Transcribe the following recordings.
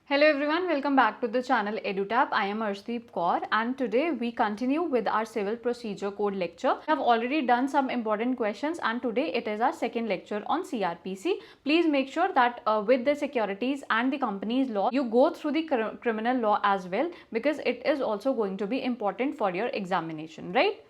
Hello everyone, welcome back to the channel EduTap. I am Arshdeep Kaur and today we continue with our Civil Procedure Code lecture. We have already done some important questions and today it is our second lecture on CRPC. Please make sure that with the securities and the companies law, you go through the criminal law as well because it is also going to be important for your examination, right?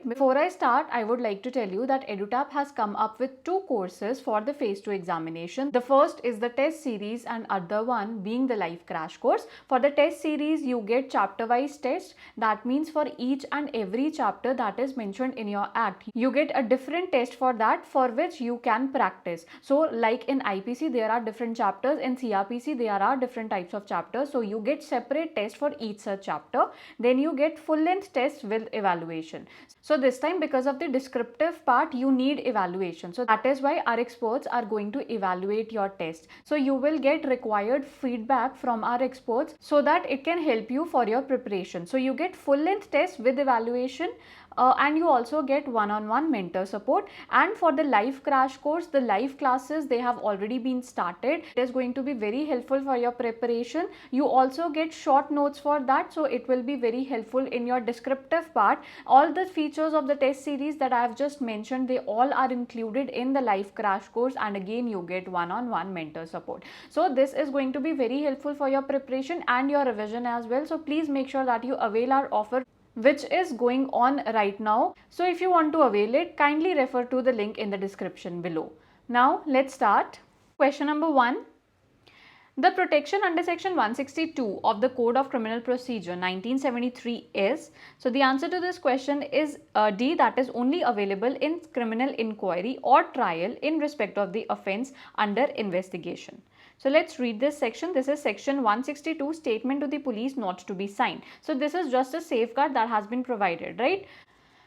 Before I start, I would like to tell you that EduTap has come up with two courses for the phase 2 examination. The first is the test series and other one being the live crash course. For the test series, you get chapter wise test. That means for each and every chapter that is mentioned in your act, you get a different test for that for which you can practice. So like in IPC, there are different chapters. In CRPC, there are different types of chapters. So you get separate test for each such chapter. Then you get full length test with evaluation. So this time, because of the descriptive part, you need evaluation. So that is why our experts are going to evaluate your test. So you will get required feedback from our experts so that it can help you for your preparation. So you get full length test with evaluation. And you also get one-on-one mentor support. And for the live crash course, the live classes, they have already been started. It is going to be very helpful for your preparation. You also get short notes for that, so it will be very helpful in your descriptive part. All the features of the test series that I have just mentioned, they all are included in the live crash course, and again you get one-on-one mentor support. So this is going to be very helpful for your preparation and your revision as well. So please make sure that you avail our offer which is going on right now. So if you want to avail it, kindly refer to the link in the description below. Now let's start. Question number 1. The protection under section 162 of the Code of Criminal Procedure 1973 is, so the answer to this question is D, that is only available in criminal inquiry or trial in respect of the offence under investigation. So let's read this section. This is section 162, statement to the police not to be signed. So this is just a safeguard that has been provided, right?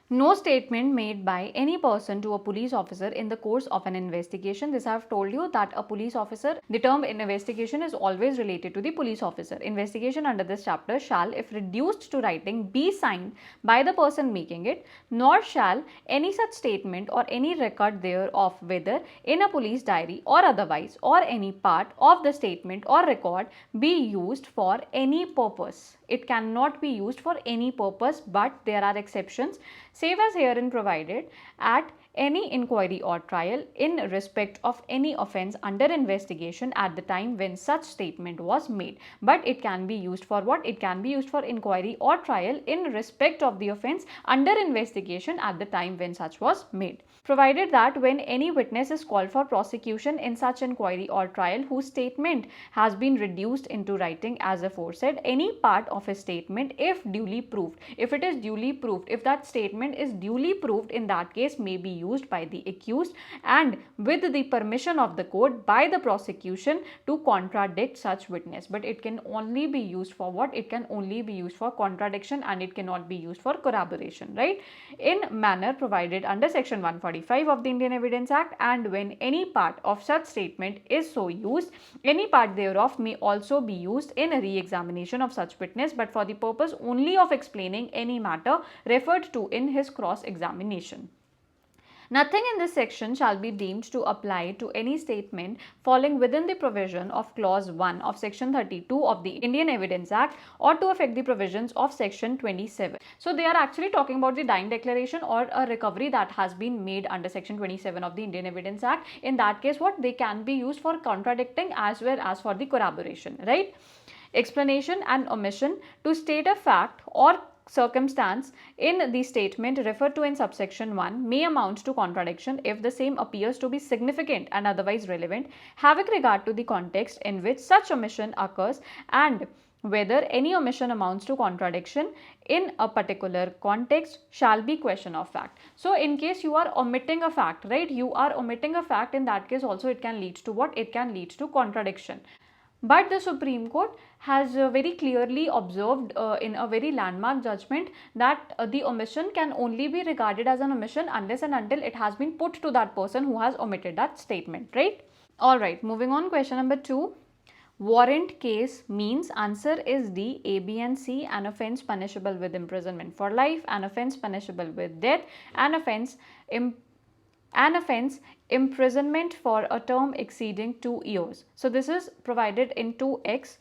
No statement made by any person to a police officer in the course of an investigation. This I have told you that a police officer, the term investigation is always related to the police officer. Investigation under this chapter shall, if reduced to writing, be signed by the person making it, nor shall any such statement or any record thereof, whether in a police diary or otherwise, or any part of the statement or record, be used for any purpose. It cannot be used for any purpose, but there are exceptions, save as herein provided, at any inquiry or trial in respect of any offence under investigation at the time when such statement was made. But it can be used for what? It can be used for inquiry or trial in respect of the offence under investigation at the time when such was made. Provided that when any witness is called for prosecution in such inquiry or trial whose statement has been reduced into writing as aforesaid, any part of his statement, if duly proved, if it is duly proved, if that statement is duly proved, in that case may be used by the accused and with the permission of the court by the prosecution to contradict such witness. But it can only be used for what? It can only be used for contradiction and it cannot be used for corroboration, right? In manner provided under section 145 of the Indian Evidence Act, and when any part of such statement is so used, any part thereof may also be used in a re-examination of such witness, but for the purpose only of explaining any matter referred to in his cross-examination. Nothing in this section shall be deemed to apply to any statement falling within the provision of clause 1 of section 32 of the Indian Evidence Act or to affect the provisions of section 27. So they are actually talking about the dying declaration or a recovery that has been made under section 27 of the Indian Evidence Act. In that case, what? They can be used for contradicting as well as for the corroboration, right? Explanation and omission to state a fact or circumstance in the statement referred to in subsection 1 may amount to contradiction if the same appears to be significant and otherwise relevant, having regard to the context in which such omission occurs and whether any omission amounts to contradiction in a particular context shall be question of fact. So in case you are omitting a fact, right, you are omitting a fact, in that case also it can lead to what? It can lead to contradiction. But the Supreme Court has very clearly observed in a very landmark judgment that the omission can only be regarded as an omission unless and until it has been put to that person who has omitted that statement, right? Alright, moving on, question number 2. Warrant case means, answer is D, A, B and C. An offence punishable with imprisonment for life, an offence punishable with death, an offence an offence, imprisonment for a term exceeding 2 years. So this is provided in 2x.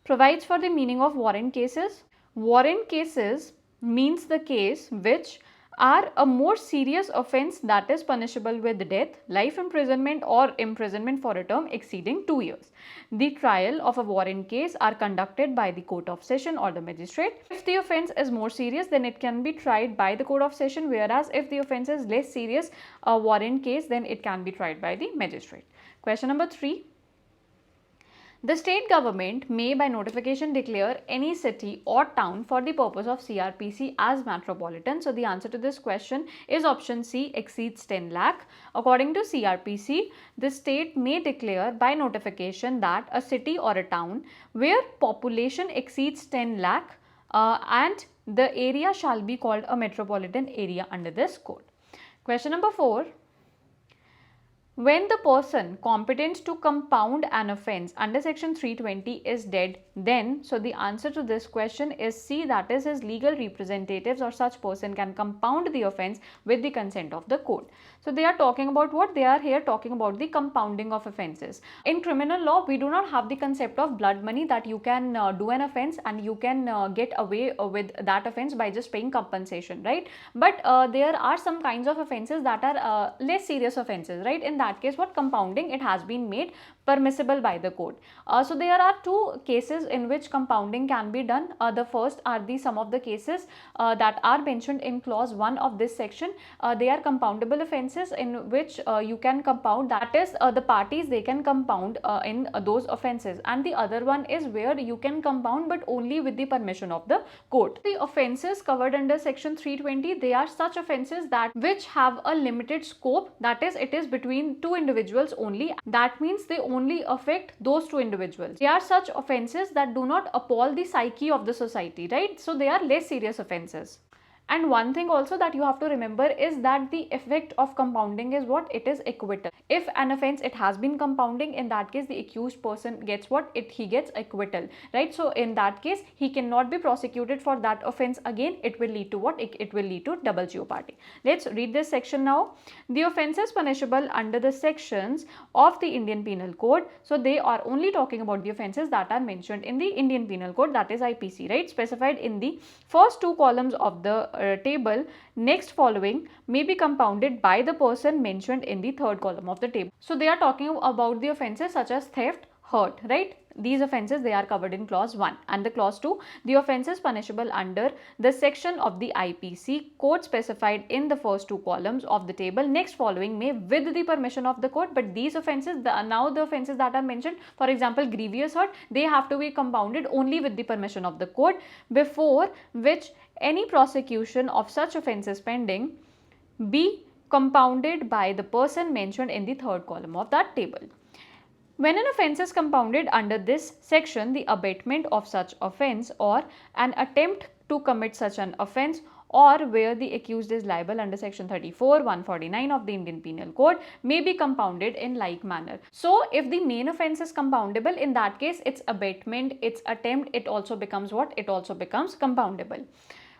Provides for the meaning of warrant cases. Warrant cases means the case which are a more serious offence that is punishable with death, life imprisonment or imprisonment for a term exceeding 2 years. The trial of a warrant case are conducted by the court of session or the magistrate. If the offence is more serious, then it can be tried by the court of session, whereas if the offence is less serious, a warrant case, then it can be tried by the magistrate. Question number 3. The state government may by notification declare any city or town for the purpose of CRPC as metropolitan. So the answer to this question is option C, exceeds 10 lakh. According to CRPC, the state may declare by notification that a city or a town where population exceeds 10 lakh and the area shall be called a metropolitan area under this code. Question number 4. When the person competent to compound an offence under section 320 is dead, then, so the answer to this question is C, that is his legal representatives or such person can compound the offence with the consent of the court. So they are talking about what? They are here talking about the compounding of offences. In criminal law, we do not have the concept of blood money that you can do an offence and you can get away with that offence by just paying compensation, right? But there are some kinds of offences that are less serious offences, right? In that case, what? Compounding, it has been made permissible by the court. So there are two cases in which compounding can be done. The first are some of the cases that are mentioned in clause 1 of this section. They are compoundable offences in which you can compound, that is the parties, they can compound in those offences, and the other one is where you can compound but only with the permission of the court. The offences covered under section 320, they are such offences that which have a limited scope, that is it is between two individuals only. That means they only affect those two individuals. They are such offences that do not appall the psyche of the society, right? So they are less serious offences. And one thing also that you have to remember is that the effect of compounding is what? It is acquittal. If an offence, it has been compounding, in that case the accused person gets what? He gets acquittal, right? So in that case he cannot be prosecuted for that offence again. It will lead to what? It will lead to double jeopardy. Let's read this section now. The offences punishable under the sections of the Indian Penal Code. So they are only talking about the offences that are mentioned in the Indian Penal Code, that is IPC, right? Specified in the first two columns of the table next following may be compounded by the person mentioned in the third column of the table. So they are talking about the offences such as theft, hurt, right? These offences, they are covered in clause 1. And the clause 2, the offences punishable under the section of the IPC code specified in the first two columns of the table next following may with the permission of the court. But these offences, now the offences that are mentioned, for example grievous hurt, they have to be compounded only with the permission of the court, before which any prosecution of such offences pending be compounded by the person mentioned in the third column of that table. When an offence is compounded under this section, the abatement of such offence or an attempt to commit such an offence, or where the accused is liable under section 34, 149 of the Indian Penal Code, may be compounded in like manner. So if the main offence is compoundable, in that case its abatement, its attempt, it also becomes what? It also becomes compoundable.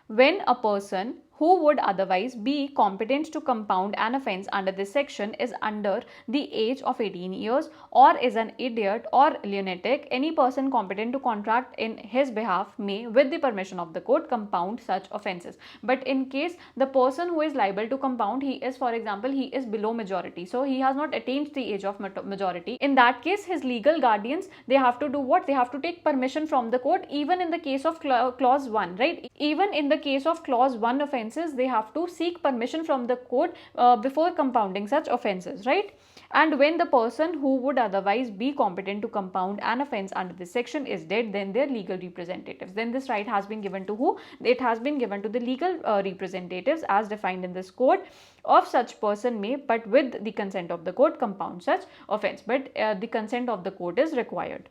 When a person who would otherwise be competent to compound an offence under this section is under the age of 18 years or is an idiot or lunatic, any person competent to contract in his behalf may, with the permission of the court, compound such offences. But in case the person who is liable to compound, he is, for example, he is below majority, so he has not attained the age of majority, in that case his legal guardians, they have to do what? They have to take permission from the court, even in the case of clause 1, right? Even in the case of clause 1 offences, they have to seek permission from the court before compounding such offences, right? And when the person who would otherwise be competent to compound an offence under this section is dead, then their legal representatives. Then this right has been given to who? It has been given to the legal representatives as defined in this code. Of such person may, but with the consent of the court, compound such offence. But the consent of the court is required.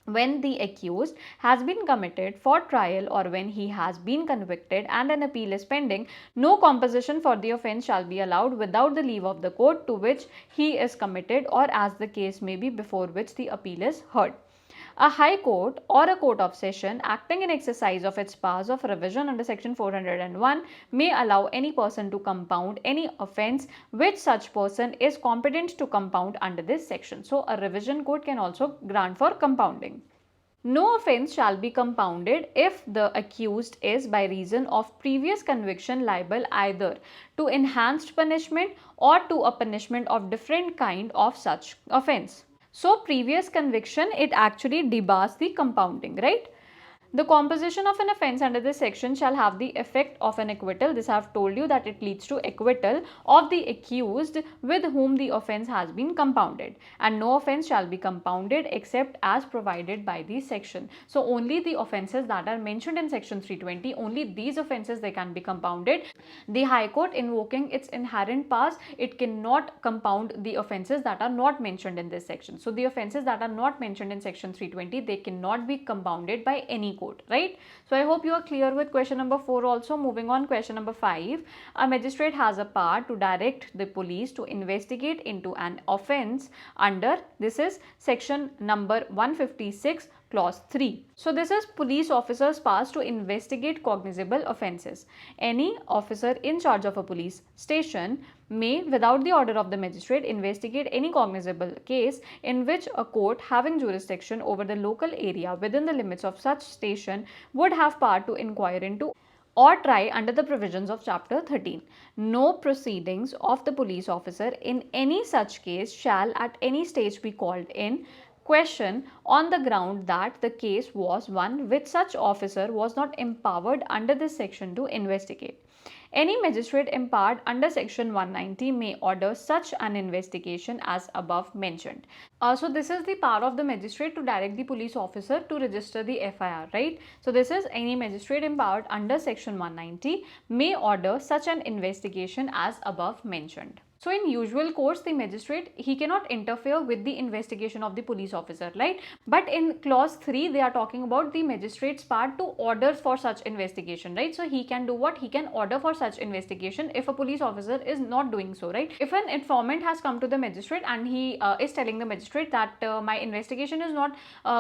When the accused has been committed for trial or when he has been convicted and an appeal is pending, no composition for the offence shall be allowed without the leave of the court to which he is committed or as the case may be before which the appeal is heard. A High Court or a Court of Session acting in exercise of its powers of revision under section 401 may allow any person to compound any offence which such person is competent to compound under this section. So a revision court can also grant for compounding. No offence shall be compounded if the accused is by reason of previous conviction liable either to enhanced punishment or to a punishment of different kind of such offence. So previous conviction, it actually debars the compounding, right? The composition of an offence under this section shall have the effect of an acquittal. This I have told you that it leads to acquittal of the accused with whom the offence has been compounded, and no offence shall be compounded except as provided by the section. So only the offences that are mentioned in section 320, only these offences they can be compounded. The High Court, invoking its inherent powers, it cannot compound the offences that are not mentioned in this section. So the offences that are not mentioned in section 320, they cannot be compounded by any court, right? So I hope you are clear with question number 4 also. Moving on, question number 5. A magistrate has a power to direct the police to investigate into an offence under, this is section number 156, clause 3. So this is police officers' powers to investigate cognizable offences. Any officer in charge of a police station may, without the order of the magistrate, investigate any cognizable case in which a court having jurisdiction over the local area within the limits of such station would have power to inquire into or try under the provisions of chapter 13. No proceedings of the police officer in any such case shall at any stage be called in question on the ground that the case was one which such officer was not empowered under this section to investigate. Any magistrate empowered under section 190 may order such an investigation as above mentioned. So this is the power of the magistrate to direct the police officer to register the FIR, right? So this is any magistrate empowered under section 190 may order such an investigation as above mentioned. So in usual course, the magistrate, he cannot interfere with the investigation of the police officer, right? But in clause 3, they are talking about the magistrate's power to order for such investigation, right? So he can do what? He can order for such investigation if a police officer is not doing so, right? If an informant has come to the magistrate and he is telling the magistrate that my investigation is not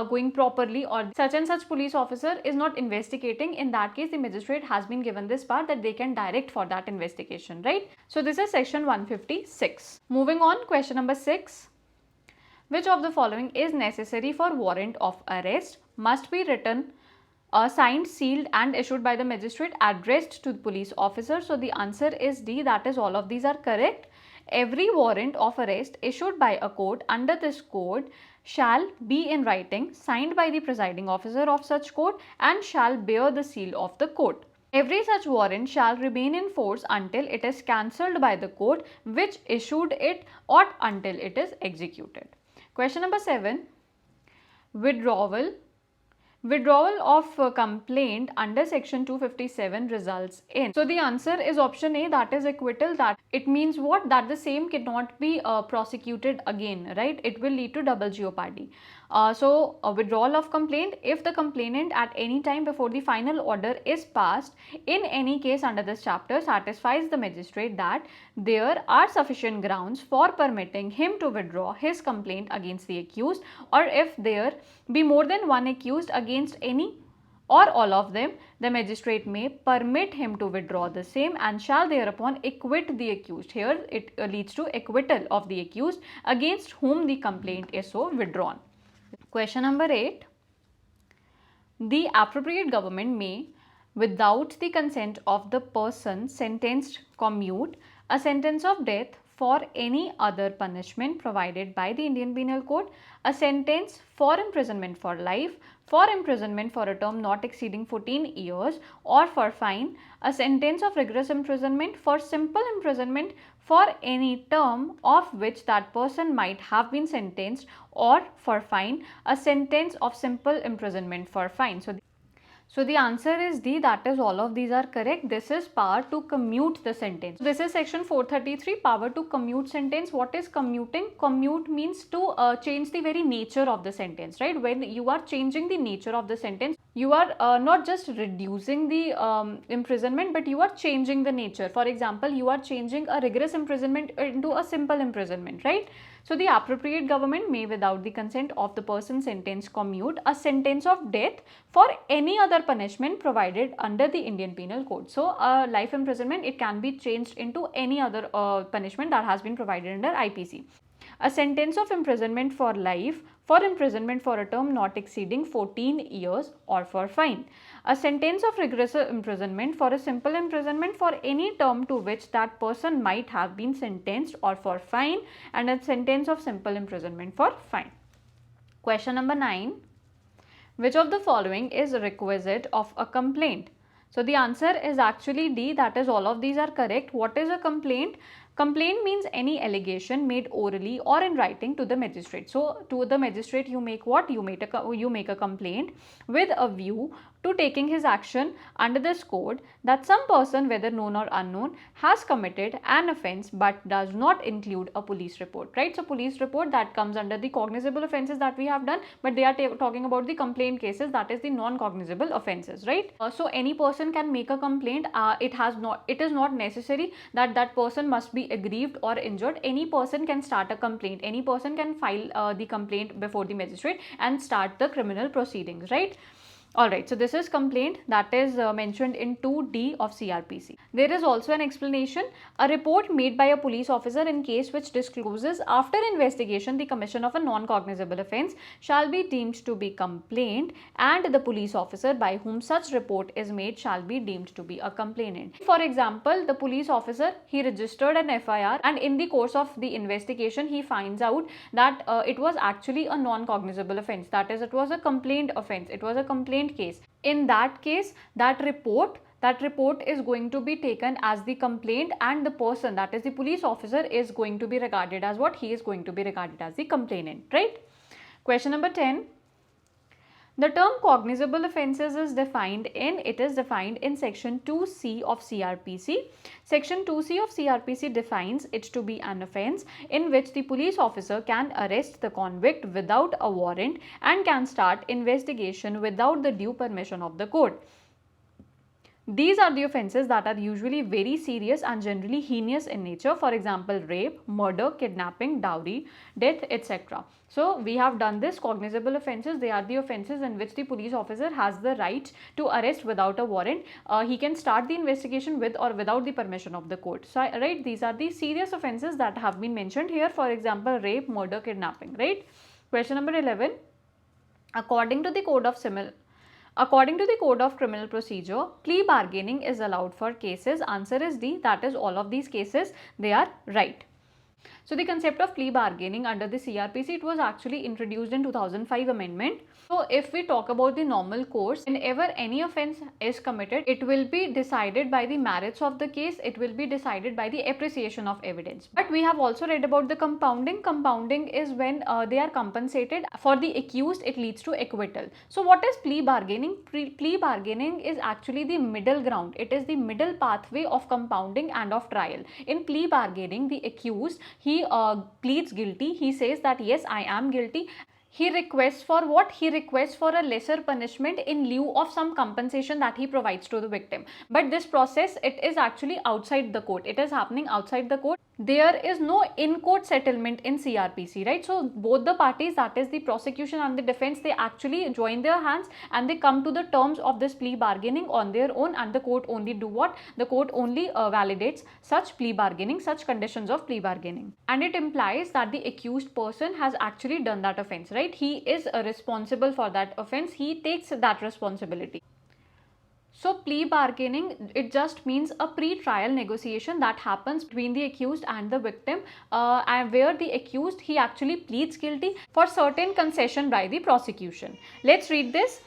going properly, or such and such police officer is not investigating, in that case the magistrate has been given this power that they can direct for that investigation, right? So this is section 156. Moving on, question number 6. Which of the following is necessary for warrant of arrest? Must be written, signed, sealed and issued by the magistrate, addressed to the police officer. So the answer is D, that is all of these are correct. Every warrant of arrest issued by a court under this code shall be in writing, signed by the presiding officer of such court, and shall bear the seal of the court. Every such warrant shall remain in force until it is cancelled by the court which issued it, or until it is executed. Question number 7. Withdrawal of complaint under section 257 results in. So the answer is option A, that is acquittal. That it means what? That the same cannot be prosecuted again, right? It will lead to double jeopardy. So a withdrawal of complaint, if the complainant at any time before the final order is passed in any case under this chapter satisfies the magistrate that there are sufficient grounds for permitting him to withdraw his complaint against the accused, or if there be more than one accused against any or all of them, the magistrate may permit him to withdraw the same and shall thereupon acquit the accused. Here it leads to acquittal of the accused against whom the complaint is so withdrawn. Question number 8. The appropriate government may, without the consent of the person sentenced, commute a sentence of death for any other punishment provided by the Indian Penal Code, a sentence for imprisonment for life, for imprisonment for a term not exceeding 14 years, or for fine, a sentence of rigorous imprisonment, for simple imprisonment for any term of which that person might have been sentenced, or for fine, a sentence of simple imprisonment for fine. So the answer is D, that is all of these are correct. This is power to commute the sentence. This is section 433, power to commute sentence. What is commuting? Commute means to change the very nature of the sentence, right? When you are changing the nature of the sentence, you are not just reducing the imprisonment, but you are changing the nature. For example, you are changing a rigorous imprisonment into a simple imprisonment, right? So the appropriate government may, without the consent of the person sentenced, commute a sentence of death for any other punishment provided under the Indian Penal Code. So life imprisonment, it can be changed into any other punishment that has been provided under IPC. A sentence of imprisonment for life, for imprisonment for a term not exceeding 14 years, or for fine. A sentence of rigorous imprisonment for a simple imprisonment for any term to which that person might have been sentenced, or for fine, and a sentence of simple imprisonment for fine. Question number 9. Which of the following is requisite of a complaint? So the answer is actually D, that is all of these are correct. What is a complaint? Complaint means any allegation made orally or in writing to the magistrate. So to the magistrate you make what? You make a complaint with a view to taking his action under this code that some person, whether known or unknown, has committed an offence but does not include a police report, right? So police report, that comes under the cognizable offences that we have done, but they are talking about the complaint cases, that is the non-cognizable offences, right? So any person can make a complaint. It is not necessary that that person must be aggrieved or injured. Any person can start a complaint. Any person can file the complaint before the magistrate and start the criminal proceedings, right? Alright, so this is complaint, that is mentioned in 2D of CRPC. There is also an explanation. A report made by a police officer in case which discloses after investigation the commission of a non-cognizable offence shall be deemed to be complaint, and the police officer by whom such report is made shall be deemed to be a complainant. For example, the police officer, he registered an FIR, and in the course of the investigation he finds out that it was actually a non-cognizable offence, that is, it was a complaint offence, it was a complaint case. In that case, that report is going to be taken as the complaint, and the person, that is the police officer, is going to be regarded as what? He is going to be regarded as the complainant, right? Question number 10. The term cognizable offences is defined in section 2C of CRPC. Section 2C of CRPC defines it to be an offence in which the police officer can arrest the convict without a warrant and can start investigation without the due permission of the court. These are the offences that are usually very serious and generally heinous in nature. For example, rape, murder, kidnapping, dowry, death, etc. So we have done this. Cognizable offences, they are the offences in which the police officer has the right to arrest without a warrant. He can start the investigation with or without the permission of the court. So, right, these are the serious offences that have been mentioned here. For example, rape, murder, kidnapping, right? Question number 11. According to the Code of Criminal Procedure, plea bargaining is allowed for cases. Answer is D, that is all of these cases, they are right. So the concept of plea bargaining under the CRPC, it was actually introduced in 2005 amendment. So if we talk about the normal course, whenever any offence is committed, it will be decided by the merits of the case, it will be decided by the appreciation of evidence. But we have also read about the compounding. Compounding is when they are compensated. For the accused, it leads to acquittal. So what is plea bargaining? Plea bargaining is actually the middle ground. It is the middle pathway of compounding and of trial. In plea bargaining, the accused, he pleads guilty. He says that yes, I am guilty. He requests for what? He requests for a lesser punishment in lieu of some compensation that he provides to the victim. But this process, it is actually outside the court. It is happening outside the court. There is no in-court settlement in CRPC, right? So both the parties, that is the prosecution and the defense, they actually join their hands and they come to the terms of this plea bargaining on their own, and the court only do what? The court only validates such plea bargaining, such conditions of plea bargaining. And it implies that the accused person has actually done that offence, right? He is responsible for that offence. He takes that responsibility. So plea bargaining, it just means a pre-trial negotiation that happens between the accused and the victim, and where the accused, he actually pleads guilty for certain concession by the prosecution. Let's read this.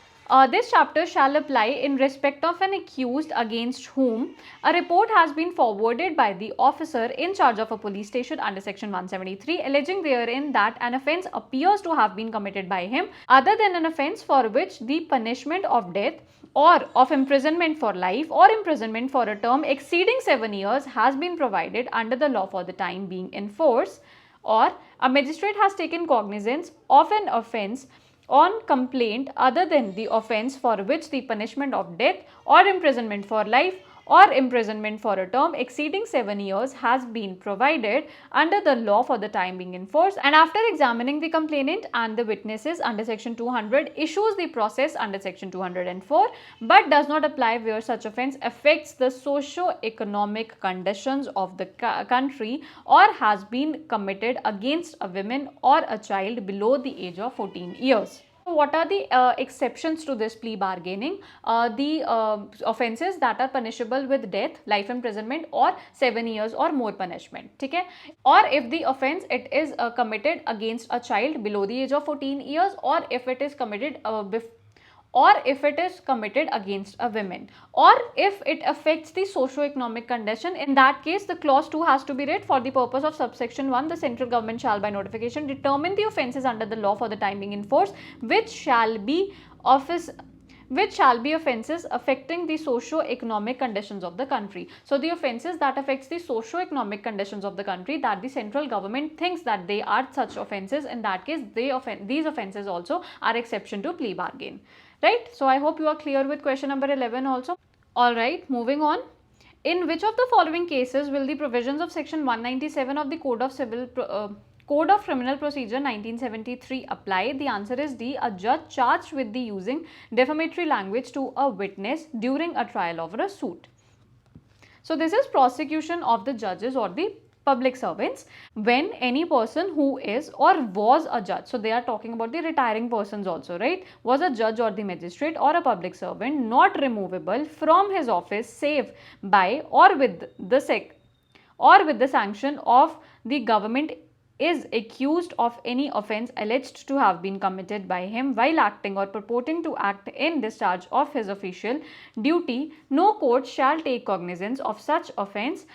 This chapter shall apply in respect of an accused against whom a report has been forwarded by the officer in charge of a police station under section 173, alleging therein that an offence appears to have been committed by him other than an offence for which the punishment of death or of imprisonment for life or imprisonment for a term exceeding 7 years has been provided under the law for the time being in force, or a magistrate has taken cognizance of an offence on complaint other than the offence for which the punishment of death or imprisonment for life or imprisonment for a term exceeding 7 years has been provided under the law for the time being in force, and after examining the complainant and the witnesses under section 200 issues the process under section 204, but does not apply where such offence affects the socio-economic conditions of the country or has been committed against a woman or a child below the age of 14 years. So what are the exceptions to this plea bargaining? The offences that are punishable with death, life imprisonment or 7 years or more punishment. Okay? Or if the offence it is committed against a child below the age of 14 years, or if it is committed against a woman, or if it affects the socio-economic condition. In that case, the clause 2 has to be read. For the purpose of subsection 1, the central government shall by notification determine the offences under the law for the time being in force, which shall be offences affecting the socio-economic conditions of the country. So the offences that affects the socio-economic conditions of the country, that the central government thinks that they are such offences, in that case these offences also are exception to plea bargain. Right? So I hope you are clear with question number 11 also. Alright, moving on. In which of the following cases will the provisions of section 197 of the Code of Criminal Procedure 1973 apply? The answer is D. A judge charged with the using defamatory language to a witness during a trial or a suit. So this is prosecution of the judges or the public servants when any person who is or was a judge, so they are talking about the retiring persons also, right, was a judge or the magistrate or a public servant, not removable from his office save by or with the sanction of the government, is accused of any offence alleged to have been committed by him while acting or purporting to act in discharge of his official duty, no court shall take cognizance of such offence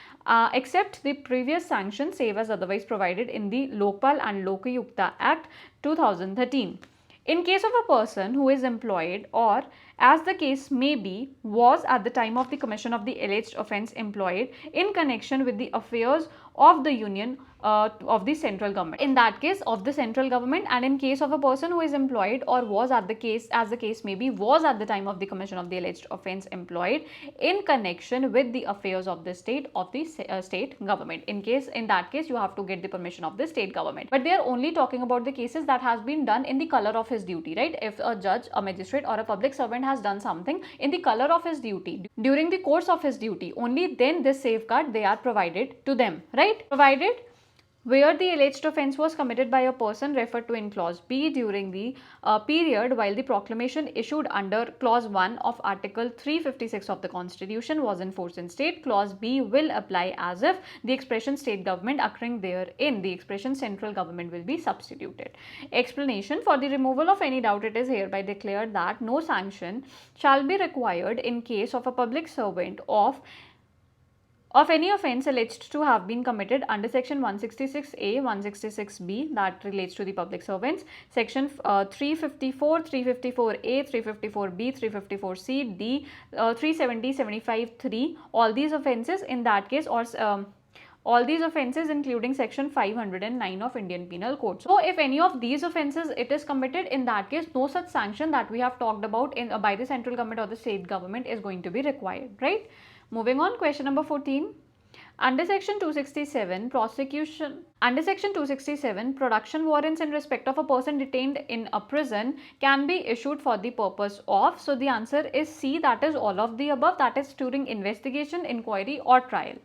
except the previous sanction, save as otherwise provided in the Lokpal and Lokayukta Act 2013. In case of a person who is employed or, as the case may be, was at the time of the commission of the alleged offence employed in connection with the affairs of the union of the central government, in that case of the central government, and in case of a person who is employed or was at the case, as the case may be, was at the time of the commission of the alleged offence employed in connection with the affairs of the state government. In that case you have to get the permission of the state government, but they are only talking about the cases that has been done in the color of his duty, right? If a judge, a magistrate or a public servant has done something in the color of his duty during the course of his duty, only then this safeguard they are provided to them, right? Provided where the alleged offence was committed by a person referred to in clause B during the period while the proclamation issued under clause 1 of article 356 of the constitution was in force in state, clause B will apply as if the expression state government occurring therein, the expression central government will be substituted. Explanation: for the removal of any doubt, it is hereby declared that no sanction shall be required in case of a public servant of any offence alleged to have been committed under section 166A, 166B, that relates to the public servants, section 354, 354A, 354B, 354C, D, 370, 75, 3, all these offences in that case, or all these offences including section 509 of Indian Penal Code. So if any of these offences it is committed, in that case no such sanction that we have talked about by the central government or the state government is going to be required, right? Moving on, question number 14. Under section 267, production warrants in respect of a person detained in a prison can be issued for the purpose of, so the answer is C, that is all of the above, that is during investigation, inquiry or trial.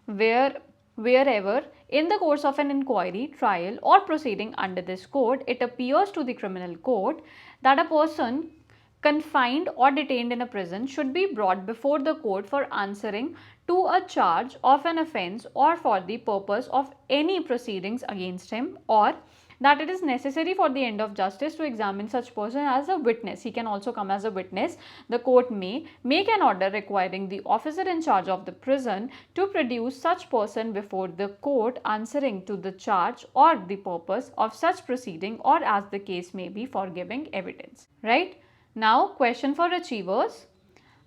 Wherever in the course of an inquiry, trial or proceeding under this code, it appears to the criminal code that a person confined or detained in a prison should be brought before the court for answering to a charge of an offence or for the purpose of any proceedings against him, or that it is necessary for the end of justice to examine such person as a witness. He can also come as a witness. The court may make an order requiring the officer in charge of the prison to produce such person before the court answering to the charge or the purpose of such proceeding, or as the case may be, for giving evidence, right? Now, question for achievers.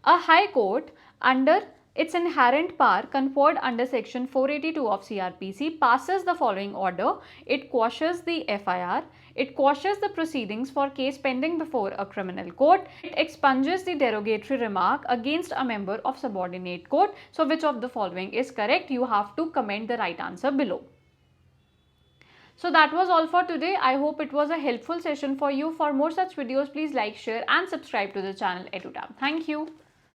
A high court under its inherent power conferred under section 482 of CRPC passes the following order. It quashes the FIR, it quashes the proceedings for case pending before a criminal court, it expunges the derogatory remark against a member of subordinate court. So which of the following is correct? You have to comment the right answer below. So that was all for today. I hope it was a helpful session for you. For more such videos, please like, share and subscribe to the channel EduTap. Thank you.